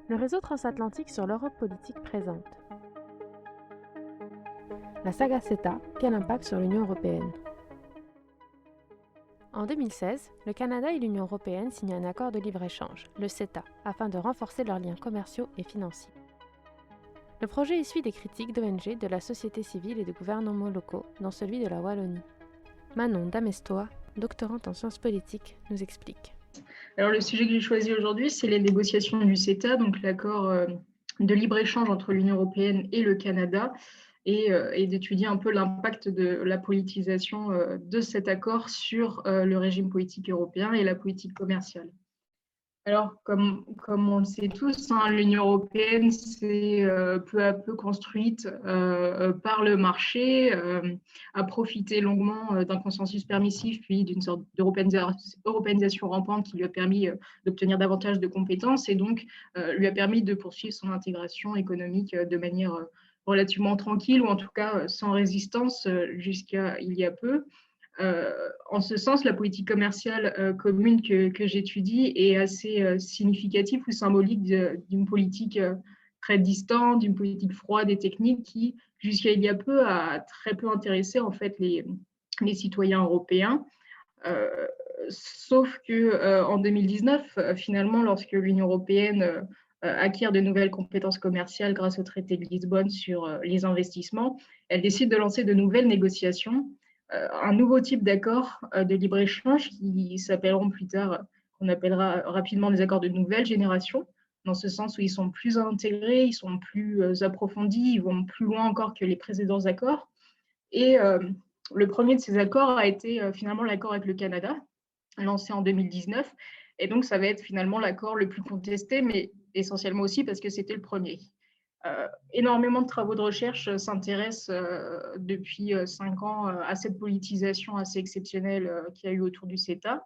Le réseau transatlantique sur l'Europe politique présente la saga CETA, quel impact sur l'Union européenne? En 2016, le Canada et l'Union européenne signent un accord de libre-échange, le CETA, afin de renforcer leurs liens commerciaux et financiers. Le projet essuie des critiques d'ONG, de la société civile et de gouvernements locaux, dont celui de la Wallonie. Manon Damestoa, doctorante en sciences politiques, nous explique. Alors, le sujet que j'ai choisi aujourd'hui, c'est les négociations du CETA, donc l'accord de libre-échange entre l'Union européenne et le Canada, et d'étudier un peu l'impact de la politisation de cet accord sur le régime politique européen et la politique commerciale. Alors, comme on le sait tous, l'Union européenne s'est peu à peu construite par le marché, a profité longuement d'un consensus permissif, puis d'une sorte d'européanisation rampante qui lui a permis d'obtenir davantage de compétences et donc lui a permis de poursuivre son intégration économique de manière relativement tranquille ou en tout cas sans résistance jusqu'à il y a peu. En ce sens, la politique commerciale commune que j'étudie est assez significative ou symbolique d'une politique très distante, d'une politique froide et technique qui, jusqu'à il y a peu, a très peu intéressé en fait les citoyens européens. Sauf que en 2019, finalement, lorsque l'Union européenne acquiert de nouvelles compétences commerciales grâce au traité de Lisbonne sur les investissements, elle décide de lancer de nouvelles négociations, un nouveau type d'accord de libre-échange qui s'appelleront plus tard, qu'on appellera rapidement des accords de nouvelle génération, dans ce sens où ils sont plus intégrés, ils sont plus approfondis, ils vont plus loin encore que les précédents accords. Et le premier de ces accords a été finalement l'accord avec le Canada, lancé en 2019. Et donc, ça va être finalement l'accord le plus contesté, mais essentiellement aussi parce que c'était le premier. Énormément de travaux de recherche s'intéressent depuis 5 ans à cette politisation assez exceptionnelle qu'il y a eu autour du CETA.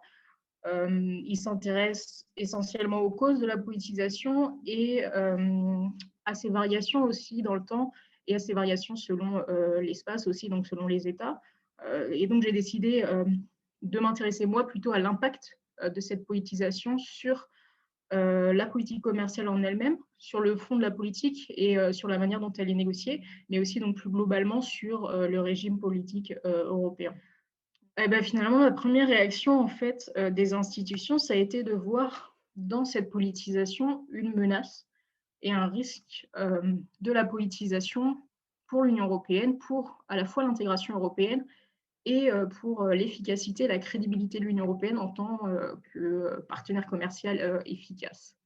Ils s'intéressent essentiellement aux causes de la politisation et à ces variations aussi dans le temps et à ces variations selon l'espace aussi, donc selon les États. Et donc, j'ai décidé de m'intéresser, moi, plutôt à l'impact de cette politisation sur la politique commerciale en elle-même, sur le fond de la politique et sur la manière dont elle est négociée, mais aussi donc plus globalement sur le régime politique européen. Eh ben, finalement, la première réaction en fait, des institutions, ça a été de voir dans cette politisation une menace et un risque de la politisation pour l'Union européenne, pour à la fois l'intégration européenne et pour l'efficacité et la crédibilité de l'Union européenne en tant que partenaire commercial efficace.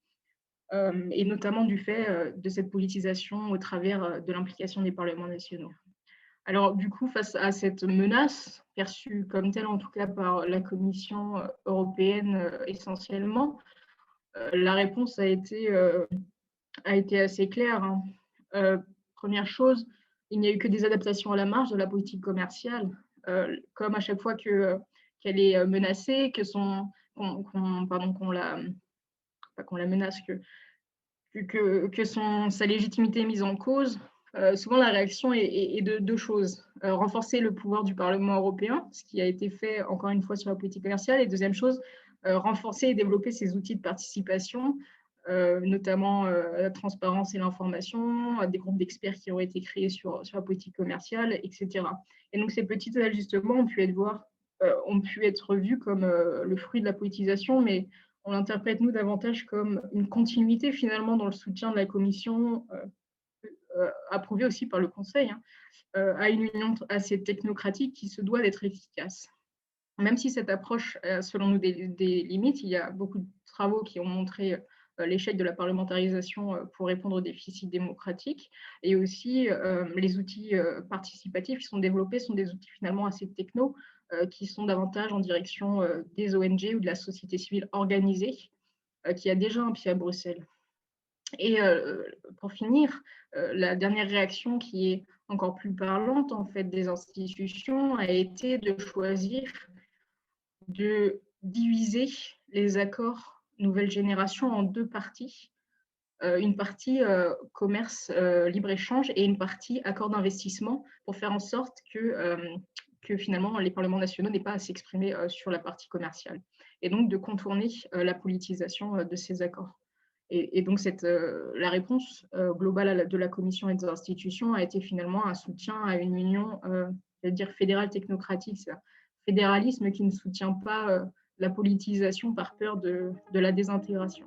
Et notamment du fait de cette politisation au travers de l'implication des parlements nationaux. Alors, du coup, face à cette menace, perçue comme telle en tout cas par la Commission européenne essentiellement, la réponse a été assez claire. Première chose, il n'y a eu que des adaptations à la marge de la politique commerciale, comme à chaque fois qu'elle est menacée, qu'on la menace, sa légitimité est mise en cause. Souvent, la réaction est de deux choses. Renforcer le pouvoir du Parlement européen, ce qui a été fait encore une fois sur la politique commerciale. Et deuxième chose, renforcer et développer ses outils de participation, notamment la transparence et l'information, des groupes d'experts qui ont été créés sur la politique commerciale, etc. Et donc, ces petits ajustements ont pu être vus comme le fruit de la politisation, mais on l'interprète, nous, davantage comme une continuité, finalement, dans le soutien de la Commission, approuvée aussi par le Conseil, à une union assez technocratique qui se doit d'être efficace. Même si cette approche a, selon nous, des limites, il y a beaucoup de travaux qui ont montré l'échec de la parlementarisation pour répondre aux déficits démocratiques. Et aussi, les outils participatifs qui sont développés sont des outils finalement assez techno, qui sont davantage en direction des ONG ou de la société civile organisée, qui a déjà un pied à Bruxelles. Et pour finir, la dernière réaction qui est encore plus parlante en fait des institutions a été de choisir de diviser les accords nouvelle génération en deux parties. Une partie commerce, libre-échange et une partie accord d'investissement pour faire en sorte que finalement les parlements nationaux n'aient pas à s'exprimer sur la partie commerciale et donc de contourner la politisation de ces accords. Et donc la réponse globale de la Commission et des institutions a été finalement un soutien à une union, c'est-à-dire fédérale technocratique. C'est un fédéralisme qui ne soutient pas la politisation par peur de la désintégration.